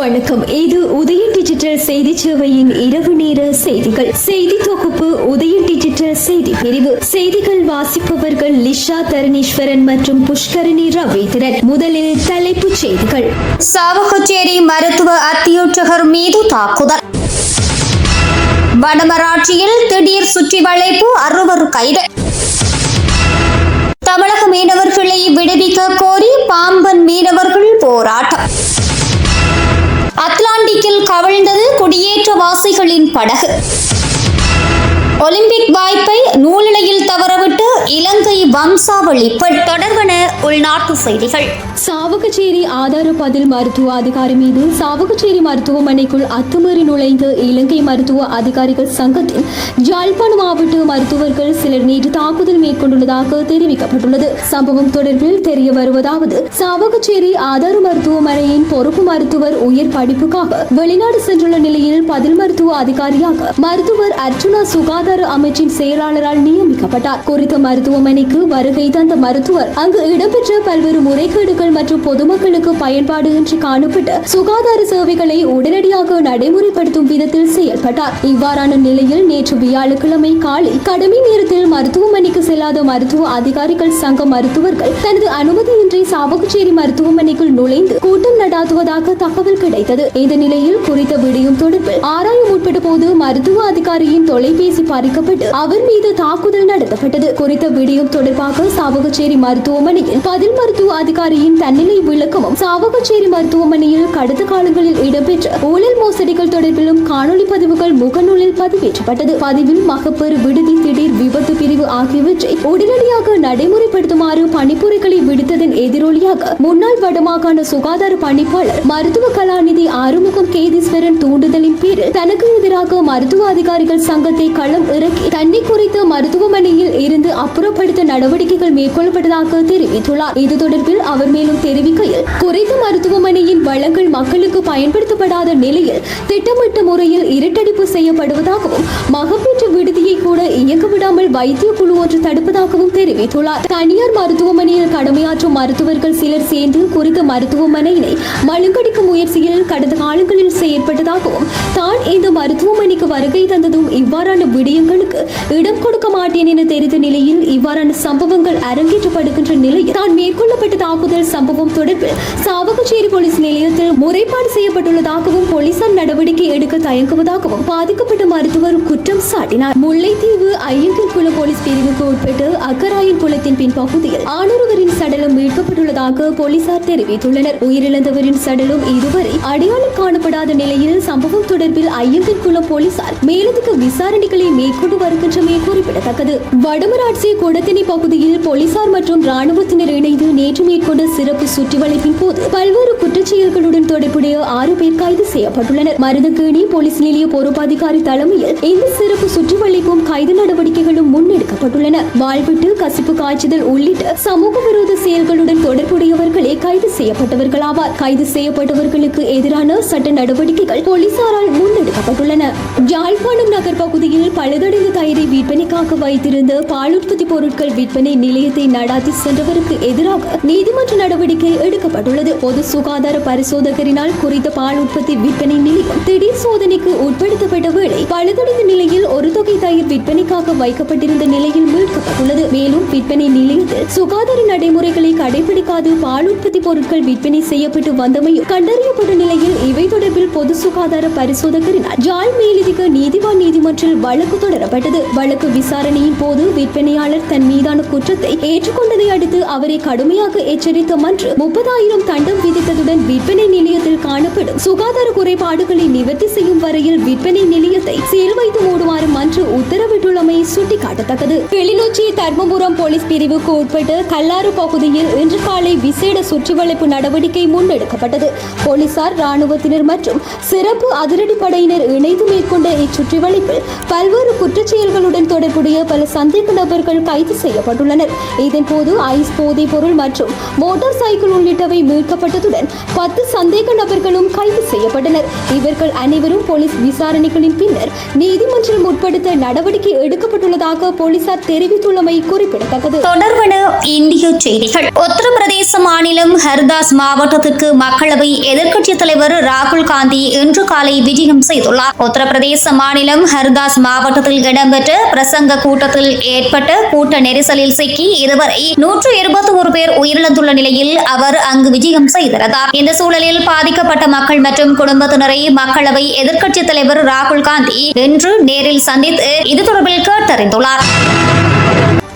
வணக்கம். இது உதயம் டிஜிட்டல் செய்தி சேவையின் இரவு நேர செய்திகள். செய்தி தொகுப்பு உதயம் டிஜிட்டல் செய்தி பிரிவு. செய்திகள் வாசிப்பவர்கள் லிஷா தரணீஸ்வரன் மற்றும் புஷ்கரணி ரவீந்திரன். முதலில் தலைப்புச் செய்திகள். சாவகச்சேரி மருத்துவ அத்தியட்சகர் மீது தாக்குதல். வடமராட்சியில் திடீர் சுற்றி வளைப்பு, 60 கைது. தமிழக மீனவர்களை விடுவிக்க கோரி பாம்பன் மீனவர்கள் போராட்டம். அட்லாண்டிக்கில் கவிழ்ந்தது குடியேற்றவாசிகளின் படகு. ஒலிம்பிக் வாய்ப்பை நூலிழையில் தவறவிட்டு இலங்கை வம்சாவளி பெண். தொடர்பான உள்நாட்டு செய்திகள். சாவகச்சேரி ஆதார பதில் மருத்துவ அதிகாரி மீது சாவகச்சேரி மருத்துவமனைக்குள் அத்துமீறி நுழைந்த இலங்கை மருத்துவ அதிகாரிகள் சங்கத்தின் யாழ்ப்பாண மாவட்ட மருத்துவர்கள் சிலர் நேற்று தாக்குதல் மேற்கொண்டுள்ளதாக தெரிவிக்கப்பட்டுள்ளது. சம்பவம் தொடர்பில் தெரிய வருவதாவது, சாவகச்சேரி ஆதார மருத்துவமனையின் பொறுப்பு மருத்துவர் உயர் படிப்புக்காக வெளிநாடு சென்றுள்ள நிலையில் பதில் மருத்துவ அதிகாரியாக மருத்துவர் அர்ச்சுனா சுகாதார அமைச்சின் செயலாளரால் நியமிக்கப்பட்டார். குறித்த மருத்துவமனைக்கு வருகை தந்த மருத்துவர் அங்கு இடம்பெற்ற பல்வேறு முறைகேடுகள் மற்றும் பொதுமக்களுக்கு பயன்பாடு இன்றி காணப்பட்ட சுகாதார சேவைகளை உடனடியாக நடைமுறைப்படுத்தும் விதத்தில் செயல்பட்டார். இவ்வாறான நிலையில் நேற்று வியாழக்கிழமை காலை கடமை நேரத்தில் மருத்துவமனைக்கு செல்லாத மருத்துவ அதிகாரிகள் சங்க மருத்துவர்கள் தனது அனுமதியின்றி சாவகச்சேரி மருத்துவமனைக்குள் நுழைந்து கூட்டம் நடாத்துவதாக தகவல் கிடைத்தது. இந்த நிலையில் குறித்த விடயம் தொடர்பில் ஆராய முற்பட்ட போது மருத்துவ அதிகாரியின் தொலைபேசி பறிக்கப்பட்டு அவர் மீது தாக்குதல் நடத்தப்பட்டது. குறித்த விடயம் தொடர்பாக சாவகச்சேரி மருத்துவமனையில் பதில் மருத்துவ அதிகாரியின் தன்னிலை விளக்கமும் சாவகச்சேரி மருத்துவமனையில் கடந்த காலங்களில் இடம்பெற்ற ஊழல் மோசடிகள் தொடர்பிலும் காணொலி பதிவுகள் முகநூலில் பதிவேற்றப்பட்டது. பதிவில் மகப்பேறு விடுதி, திடீர் விபத்து பிரிவு ஆகியவற்றை உடனடியாக நடைமுறைப்படுத்துமாறு பணிப்புரைகளை விடுத்ததன் எதிரொலியாக முன்னாள் வடமாகாண சுகாதார பணிப்பாளர் மருத்துவ கலாநிதி ஆறுமுகம் கேதீஸ்வரன் தூண்டுதலின் பேரில் தனக்கு எதிராக மருத்துவ அதிகாரிகள் சங்கத்தை களம் இறக்கி தன்னை குறித்த மருத்துவமனையில் இருந்து அப்புறப்படுத்த நடவடிக்கைகள் மேற்கொள்ளப்பட்டதாக தெரிவித்துள்ளார். இது தொடர்பில் அவர் மேலும் தெரிவிக்கையில், குறித்த மருத்துவமனையின் வளங்கள் மக்களுக்கு பயன்படுத்தப்படாத நிலையில் திட்டமிட்ட முறையில் இருட்டடிப்பு செய்யப்படுவதாகவும் மகப்பேற்று விடுதியை கூட இயங்க விடாமல் வைத்திய குழு ஒன்று தடுப்பதாகவும் தெரிவித்துள்ளார். தனியார் மருத்துவமனையில் கடமையாற்றும் மருத்துவர்கள் சிலர் சேர்ந்து குறித்த மருத்துவமனையினை மழுங்கடிக்கும் முயற்சியில் கடந்த காலங்களில் செயற்பட்டதாகவும் தான் இந்த மருத்துவமனைக்கு வருகை தந்ததும் இவ்வாறான விடயங்களுக்கு இடம் கொடுக்க மாட்டேன் என தெரிந்த நிலையில் இவ்வாறான சம்பவங்கள் அரங்கேற்றப்படுகின்ற நிலையில் தான் மேற்கொள்ளப்பட்ட தாக்குதல் சம்பவம் தொடர்பில் சாவகச்சேரி போலீஸ் நிலையத்தில் முறைப்பாடு செய்யப்பட்டுள்ளதாகவும் போலீசார் நடவடிக்கை எடுக்க தயங்குவதாகவும் பாதிக்கப்பட்ட மருத்துவர் குற்றம் சாட்டினார். முல்லைத்தீவு ஐயங்கர் குளம் போலீஸ் பிரிவுக்கு உட்பட்டு அக்கராயன் குளத்தின் பின்பகுதியில் ஆணொருவரின் சடலம் மீட்கப்பட்டுள்ளதாக போலீசார் தெரிவித்துள்ளனர். உயிரிழந்தவரின் சடலம் இதுவரை அடையாளம் காணப்படாத நிலையில் சம்பவம் தொடர்பில் ஐயங்கர் குளம் போலீசார் மேலதிக விசாரணைகளை மேற்கொண்டு வருகின்றமை குறிப்பிடத்தக்கது. வடமராட்சி கொடத்தினி பகுதியில் போலீசார் மற்றும் ராணுவத்தினர் இணைந்து நேற்று மேற்கொண்ட சிறப்பு சுற்றிவளைப்பின் போது பல்வேறு குற்றச்செயல்களுடன் தொடர்புடைய 6 பேர் கைது செய்யப்பட்டுள்ளனர். மருதங்கேணி போலீஸ் நிலைய பொறுப்பதிகாரி தலைமையில் இந்த சிறப்பு சுற்றிவளைப்பும் கைது நடவடிக்கைகளும் முன்னெடுக்கப்பட்டுள்ளன. வாழ்விட்டு கசிப்பு காய்ச்சுதல் உள்ளிட்ட சமூக விரோத செயல்களுடன் தொடர்புடையவர்களே கைது செய்யப்பட்டவர்களாவார். கைது செய்யப்பட்டவர்களுக்கு எதிரான சட்ட நடவடிக்கைகள் போலீசாரால் முன்னெடுக்கப்பட்டுள்ளன. யாழ்ப்பாணம் நகர் பகுதியில் பழுதடைந்த தயிரை விற்பனைக்காக வைத்திருந்த பால் உற்பத்தி பொருட்கள் விற்பனை நிலையத்தை நடாத்தி சென்றவருக்கு எதிராக நீதிமன்ற நடவடிக்கை எடுக்கப்பட்டுள்ளது. பொது சுகாதார பரிசோதகரினால் குறித்த பால் உற்பத்தி விற்பனை நிலையம் திடீர் சோதனைக்கு உட்படுத்தப்பட்ட வேளை பழுதடைந்த நிலையில் ஒரு தொகை தயிர் விற்பனைக்காக வைக்கப்பட்டிருந்த நிலையில் மீட்கப்பட்டுள்ளது. மேலும் விற்பனை நிலையத்தில் சுகாதார நடைமுறைகளை கடைபிடிக்காது பால் உற்பத்தி பொருட்கள் விற்பனை செய்யப்பட்டு வந்தமையும் கண்டறியப்பட்ட நிலையில் இவை தொடர்பில் பொது சுகாதார பரிசோதகரினால் யாழ் மேலதிக நீதிவான் நீதிமன்றில் வழக்கு தொடரப்பட்டது. வழக்கு விசாரணையின் போது விற்பனையாளர் தன் மீதான குற்றத்தை ஏற்றுக்கொண்டதை அடுத்து அவரை கடுமையாக எச்சரித்த மன்று 30,000 தண்டம் விதித்ததுடன் விற்பனை நிலையத்தில் காணப்படும் சுகாதார குறைபாடுகளை நிவர்த்தி செய்யும் வரையில் விற்பனை நிலையத்தை சீல் வைத்து மூடுமாறு மன்று உத்தரவிட்டுள்ளமை சுட்டிக்காட்டத்தக்கது. கிளிநொச்சி தர்மபுரம் போலீஸ் பிரிவுக்கு உட்பட்டு கல்லாறு பகுதியில் இன்று காலை விசேட சுற்றிவளைப்பு நடவடிக்கை முன்னெடுக்கப்பட்டது. போலீசார், ராணுவத்தினர் மற்றும் சிறப்பு அதிரடிப்படையினர் இணைந்து மேற்கொண்ட இச்சுற்றிவளைப்பில் பல்வேறு குற்றச்செயல்களுடன் தொடர்புடைய பல சந்தேக நபர்கள் கைது செய்யப்பட்டுள்ளனர். இதன்போது ஐஸ் போதைப் பொருள் மற்றும் மோட்டார் சைக்கிள் உள்ளிட்டவை மீட்கப்பட்டதுடன் 10 சந்தேக நபர்களும் கைது செய்யப்பட்டனர். இவர்கள் அனைவரும் போலீஸ் விசாரணைகளின் பின்னர் நீதிமன்றம் உட்படுத்த நடவடிக்கை எடுக்கப்பட்டுள்ளதாக போலீசார் தெரிவித்துள்ளமை குறிப்பிடத்தக்கது. தொடர்பான இந்திய செய்திகள். உத்தரப்பிரதேச மாநிலம் ஹர்தாஸ் மாவட்டத்திற்கு மக்களவை எதிர்க்கட்சித் தலைவர் ராகுல் காந்தி இன்று காலை விஜயம் செய்துள்ளார். உத்தரப்பிரதேச மாநிலம் ஹர்தாஸ் மாவட்டத்தில் இடம்பெற்ற பிரசங்க கூட்டத்தில் ஏற்பட்ட கூட்ட நெரிசலில் சிக்கி இதுவரை 121 பேர் உயிரிழந்துள்ள நிலையில் அவர் அங்கு விஜயம் செய்திருந்தார். இந்த சூழலில் பாதிக்கப்பட்ட மக்கள் மற்றும் குடும்பத்தினரை மக்களவை எதிர்க்கட்சித் தலைவர் ராகுல் காந்தி இன்று நேரில் சந்தித்து இது தொடர்பில் கேட்டறிந்துள்ளார்.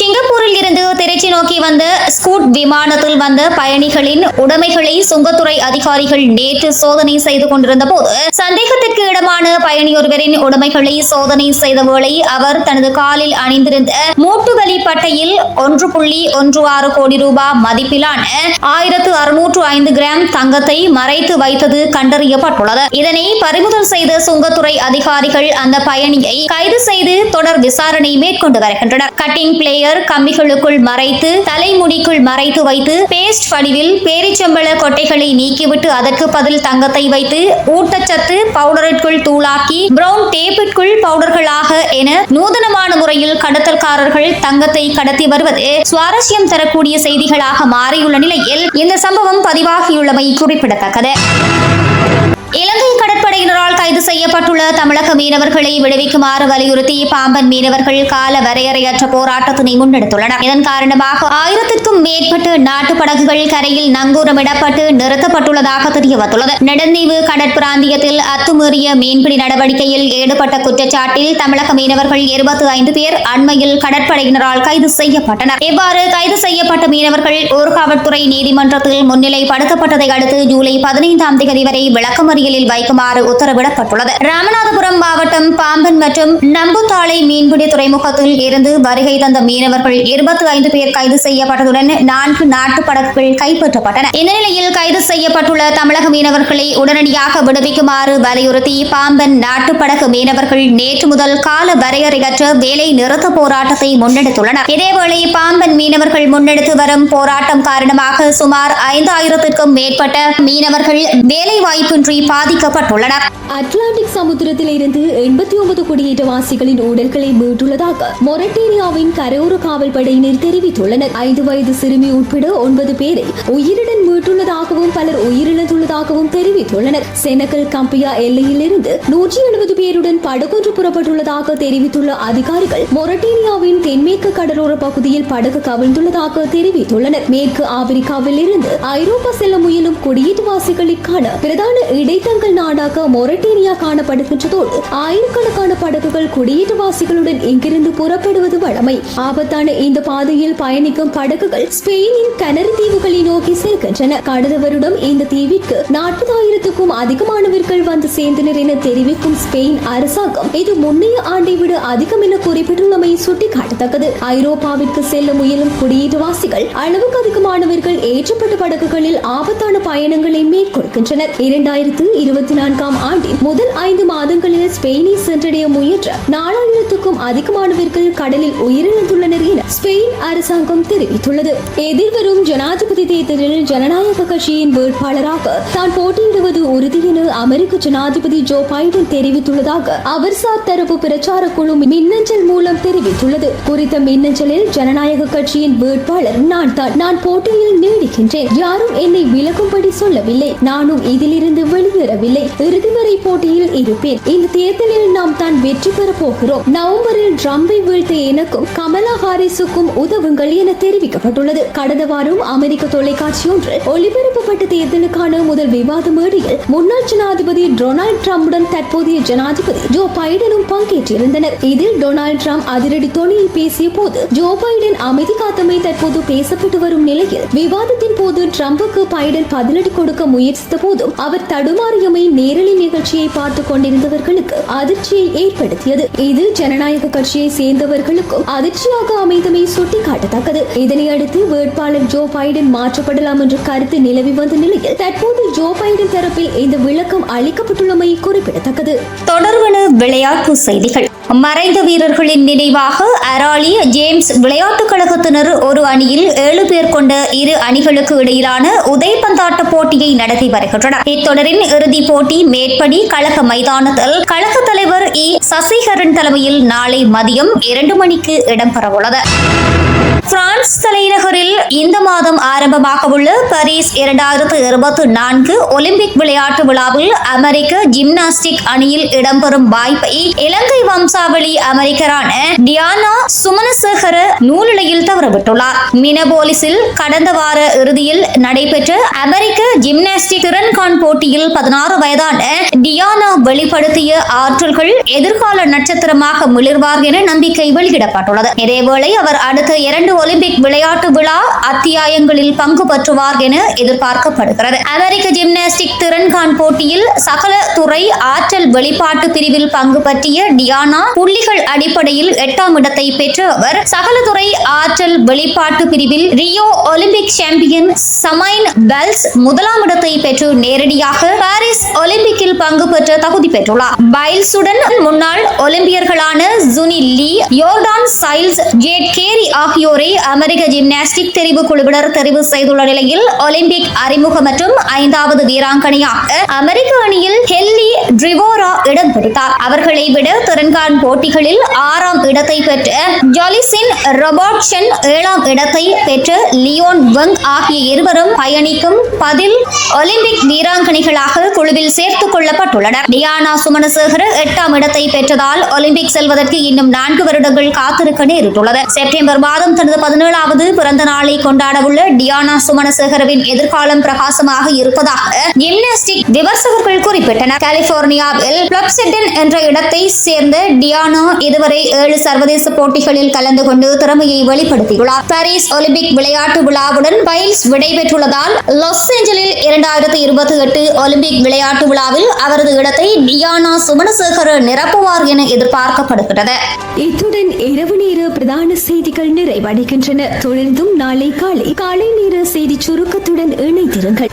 சிங்கப்பூரில் இருந்து திருச்சி நோக்கி வந்த ஸ்கூட் விமானத்தில் வந்த பயணிகளின் உடைமைகளை சுங்கத்துறை அதிகாரிகள் நேற்று சோதனை செய்து கொண்டிருந்த போது சந்தேகத்திற்கு இடமான பயணி ஒருவரின் உடைமைகளை சோதனை செய்த வேளை அவர் தனது காலில் அணிந்திருந்த மூட்டுவலி பட்டையில் 1.16 கோடி ரூபாய் மதிப்பிலான 1605 கிராம் தங்கத்தை மறைத்து வைத்தது கண்டறியப்பட்டுள்ளது. இதனை பறிமுதல் செய்த சுங்கத்துறை அதிகாரிகள் அந்த பயணியை கைது செய்து தொடர் விசாரணை மேற்கொண்டு வருகின்றனர். கட்டிங் பிளேயர் கம்பிகளுக்குள் மறைத்து தலைமுடிக்குள் மறைத்து வைத்து பேஸ்ட் வடிவில் பேரிச்சம்பள கொட்டைகளை நீக்கிவிட்டு அதற்கு பதில் தங்கத்தை வைத்து ஊட்டச்சத்து பவுடருக்குள் தூளாக்கி பிரவுன் டேப்பிற்குள் பவுடர்களாக என நூதனமான முறையில் கடத்தல்காரர்கள் தங்கத்தை கடத்தி வருவது சுவாரஸ்யம் தரக்கூடிய செய்திகளாக மாறியுள்ள நிலையில் இந்த சம்பவம் பதிவாகியுள்ளமை குறிப்பிடத்தக்கது. இலங்கை கடற்படையினரால் கைது செய்யப்பட்டுள்ள தமிழக மீனவர்களை விடுவிக்குமாறு வலியுறுத்தி பாம்பன் மீனவர்கள் கால வரையறையற்ற போராட்டத்தினை முன்னெடுத்துள்ளனர். இதன் காரணமாக 1000க்கும் மேற்பட்ட நாட்டு படகுகள் கரையில் நங்கூரமிடப்பட்டு நிறுத்தப்பட்டுள்ளதாக தெரியவந்துள்ளது. நெடுந்தீவு கடற்பிராந்தியத்தில் அத்துமீறிய மீன்பிடி நடவடிக்கையில் ஈடுபட்ட குற்றச்சாட்டில் தமிழக மீனவர்கள் 25 பேர் அண்மையில் கடற்படையினரால் கைது செய்யப்பட்டனர். இவ்வாறு கைது செய்யப்பட்ட மீனவர்கள் ஊர்காவல்துறை நீதிமன்றத்தில் முன்னிலைப்படுத்தப்பட்டதை அடுத்து ஜூலை 15ஆம் தேதி வரை விளக்கமறியலில் வைக்குமாறு உத்தரவிடப்பட்டுள்ளது. ராமநாதபுரம் மாவட்டம் பாம்பன் மற்றும் நம்புத்தாளை மீன்பிடி துறைமுகத்தில் இருந்து வருகை தந்த மீனவர்கள் 25 பேர் கைது செய்யப்பட்டதுடன் 4 நாட்டு படகுகள் கைப்பற்றப்பட்டன. இந்த நிலையில் கைது செய்யப்பட்டுள்ள தமிழக மீனவர்களை உடனடியாக விடுவிக்குமாறு வலியுறுத்தி பாம்பன் நாட்டு படகு மீனவர்கள் நேற்று முதல் கால வரையறையற்ற வேலை நிறுத்த போராட்டத்தை முன்னெடுத்துள்ளனர். இதேவேளை பாம்பன் மீனவர்கள் முன்னெடுத்து வரும் போராட்டம் காரணமாக சுமார் 5000க்கும் மேற்பட்ட மீனவர்கள் வேலை வாய்ப்பின்றி பாதிக்கப்பட்டுள்ளனர். அட்லாண்டிக் சமுத்திரத்தில் இருந்து 89 குடியேற்றவாசிகளின் உடல்களை மீட்டுள்ளதாக மொரட்டேனியாவின் கரையோர காவல் படையினர் தெரிவித்துள்ளனர். 5 வயது சிறுமி உட்பட 9 பேரை உயிருடன் மீட்டுள்ளதாகவும் பலர் உயிரிழந்துள்ளதாகவும் தெரிவித்துள்ளனர். செனகல் கம்பியா எல்லையில் இருந்து 170 பேருடன் படகொன்று புறப்பட்டுள்ளதாக தெரிவித்துள்ள அதிகாரிகள் மொரட்டேனியாவின் தென்மேற்கு கடலோர பகுதியில் படகு கவிழ்ந்துள்ளதாக தெரிவித்துள்ளனர். மேற்கு ஆப்பிரிக்காவில் இருந்து ஐரோப்பா செல்ல முயலும் குடியேற்றவாசிகளுக்கான பிரதான இடைத்தங்கல் நாடாக மொரட்டேனியா காணப்படுகின்றதோடு ஆயிரக்கணக்கான படகுகள் குடியேற்றவாசிகளுடன் இங்கிருந்து புறப்படுவது வழமை. ஆபத்தான இந்த பாதையில் பயணிக்கும் படகுகள் ஸ்பெயினின் கனரி தீவுகளை நோக்கி செல்கின்றன. கடந்த வருடம் இந்த தீவிற்கு 40,000க்கும் அதிகமானவர்கள் வந்து சேர்ந்தனர் என தெரிவிக்கும் ஸ்பெயின் அரசாங்கம் இது முன்னைய ஆண்டை விட அதிகம் என குறிப்பிட்டுள்ளமை சுட்டிக்காட்டத்தக்கது. ஐரோப்பாவிற்கு செல்ல முயலும் குடியேற்றவாசிகள் அளவுக்கு அதிகமானவர்கள் ஏற்றப்பட்ட படகுகளில் ஆபத்தான பயணங்களை மேற்கொள்கின்றனர். 2024ஆம் ஆண்டின் முதல் 5 மாதங்களில் ஸ்பெயினை சென்றடைய முயன்ற 4000க்கும் அதிகமானவர்கள் கடலில் உயிரிழந்துள்ளனர் என ஸ்பெயின் அரசாங்கம் தெரிவித்துள்ளது. எதிர்வரும் ஜனாதிபதி தேர்தலில் ஜனநாயக கட்சியின் வேட்பாளராக தான் போட்டியிடுவது உறுதி என அமெரிக்க ஜனாதிபதி ஜோ பைடன் தெரிவித்துள்ளதாக அவர்சார் தரப்பு பிரச்சார குழு மின்னஞ்சல் மூலம் தெரிவித்துள்ளது. குறித்த மின்னஞ்சலில் ஜனநாயக கட்சியின் வேட்பாளர் நான் போட்டியில் நீடிக்கின்றேன். யாரும் என்னை விலகும்படி சொல்லவில்லை. நானும் இதிலிருந்து வெளியேறவில்லை. இறுதி வரை போட்டியில் இருப்பேன். இந்த தேர்தலில் நாம் தான் வெற்றி பெற போகிறோம். நவம்பரில் ட்ரம்பை வீழ்த்த எனக்கும் கமலா ஹாரிஸுக்கும் உதவுங்கள் என தெரிவிக்கப்பட்டுள்ளது. கடந்த வாரம் அமெரிக்க தொலைக்காட்சி ஒன்றில் ஒளிபரப்பப்பட்ட தேர்தலுக்கான முதல் விவாத மேடையில் முன்னாள் ஜனாதிபதி டொனால்டு டிரம்புடன் தற்போதைய ஜனாதிபதி ஜோ பைடனும் பங்கேற்றிருந்தனர். இதில் டொனால்டு டிரம்ப் அதிரடி தொனியில் பேசிய போது ஜோ பைடன் அமைதி காத்தமை தற்போது பேசப்பட்டு வரும் நிலையில் விவாதத்தின் போது டிரம்புக்கு பைடன் பதிலடி கொடுக்க முயற்சித்த போதும் அவர் தடுமாறியமை நேரலை நிகழ்ச்சியை பார்த்துக் கொண்டிருந்தவர்களுக்கு அதிர்ச்சியை ஏற்படுத்தியது. இது ஜனநாயக கட்சியை சேர்ந்தவர்களுக்கும் அதிர்ச்சியாக அமைந்தமை சுட்டிக்காட்டத்தக்கது. இதனையடுத்து வேட்பாளர் ஜோ பைடன் மாற்றப்படலாம் என்ற கருத்து நிலவி வந்த நிலையில் தற்போது ஜோ பைடன் தரப்பில் இந்த விளக்கம் அளிக்கப்பட்டுள்ளமை குறிப்பிடத்தக்கது. தொடர்பான விளையாட்டு செய்திகள். மறைந்த வீரர்களின் நினைவாக அராலி ஜேம்ஸ் விளையாட்டுக் கழகத்தினர் ஒரு அணியில் 7 பேர் கொண்ட இரு அணிகளுக்கு இடையிலான உதைப்பந்தாட்ட போட்டியை நடத்தி வருகின்றனர். இத்தொடரின் இறுதிப் போட்டி மேற்படி கழக மைதானத்தில் கழக தலைவர் இ. சசிகரன் தலைமையில் நாளை மதியம் 2 மணிக்கு இடம்பெறவுள்ளது. பிரான்ஸ் தலைநகரில் இந்த மாதம் ஆரம்பமாக உள்ள பாரிஸ் 2024 ஒலிம்பிக் விளையாட்டு விழாவில் அமெரிக்க ஜிம்னாஸ்டிக் அணியில் இடம்பெறும் வாய்ப்பை இலங்கை வம்சாவளி அமெரிக்கரான டியானா சுமனசேகர நூலிழையில் தவறவிட்டுள்ளார். மினபோலிஸில் கடந்த வார இறுதியில் நடைபெற்ற அமெரிக்க ஜிம்னாஸ்டிக் திறன்காண் போட்டியில் 16 வயதான டியானா வெளிப்படுத்திய ஆற்றல்கள் எதிர்கால நட்சத்திரமாக மிளிர்வார் என நம்பிக்கை வெளியிடப்பட்டுள்ளது. இதேவேளை அவர் அடுத்த 2 ஒலிம்பிக் விளையாட்டு விழா அத்தியாயங்களில் பங்கு பெற்றுவார் என எதிர்பார்க்கப்படுகிறது. அமெரிக்க ஜிம்னாஸ்டிக் திறன்காண் போட்டியில் சகல துறை ஆற்றல் வெளிப்பாட்டு பிரிவில் பங்கு பற்றிய டியானா புள்ளிகள் அடிப்படையில் 8ஆம் இடத்தை பெற்ற அவர் சகல துறை ஆற்றல் வெளிப்பாட்டு பிரிவில் ரியோ ஒலிம்பிக் சாம்பியன் சமைன் பெல்ஸ் 1ஆம் இடத்தை பெற்று நேரடியாக பாரிஸ் ஒலிம்பிக்கில் பங்கு பெற்ற தகுதி பெற்றுள்ளார். பைல்ஸுடன் முன்னாள் ஒலிம்பியர்களான ஜுனி லீ, யோர்டான் சைல்ஸ், ஜேட் கேரி ஆகியோரை அமெரிக்க ஜிம்னாஸ்டிக் தெரிவு குழுவினர் தெரிவு செய்துள்ள நிலையில் ஒலிம்பிக் அறிமுக மற்றும் 5வது வீராங்கனையாக அமெரிக்க அணியில் ஹெல்லி ட்ரிவோரா இடம் பிடித்தார். அவர்களை விட திறன்காண் போட்டிகளில் 6ஆம் இடத்தை பெற்ற ஜாலிசின் ரொபர்ட்சன் 7ஆம் இடத்தை பெற்ற லியோன் வெங் ஆகிய இருவரும் பயணிக்கும் பதில் ஒலிம்பிக் வீராங்கனைகளாக குழுவில் சேர்த்துக் கொள்ளப்பட்டுள்ளனர். டியானா சுமனசேகர 8ஆம் இடத்தை பெற்றதால் ஒலிம்பிக் செல்வதற்கு இன்னும் 4 வருடங்கள் காத்திருக்க நேரிட்டுள்ளது. செப்டம்பர் மாதம் தனது 17வது பிறந்த நாளை கொண்டாடவுள்ள டியானா சுமனசேகரவின் எதிர்காலம் பிரகாசமாக இருப்பதாக ஜிம்னாஸ்டிக் விமர்சகர்கள் குறிப்பிட்டனர். கலிபோர்னியாவில் பிளப்செட்டன் என்ற இடத்தை சேர்ந்த டியானா இதுவரை 7 சர்வதேச போட்டிகளில் கலந்து கொண்டு திறமையை வெளிப்படுத்தியுள்ளார். பாரிஸ் ஒலிம்பிக் விளையாட்டு விழாவுடன் பைல்ஸ் விடைபெற்றுள்ளதால் லாஸ் ஏஞ்சலில் 2028 ஒலிம்பிக் விளையாட்டு விழாவில் அவரது இடத்தை டியானா சுமனசேகர நிரப்புவார் என எதிர்பார்க்கப்படுகிறது. இத்துடன் இரவு நேர பிரதான செய்திகள் நிறைவடைகின்றன. தொடர்ந்தும் நாளை காலை நேர செய்தி சுருக்கத்துடன் இணைந்திருங்கள்.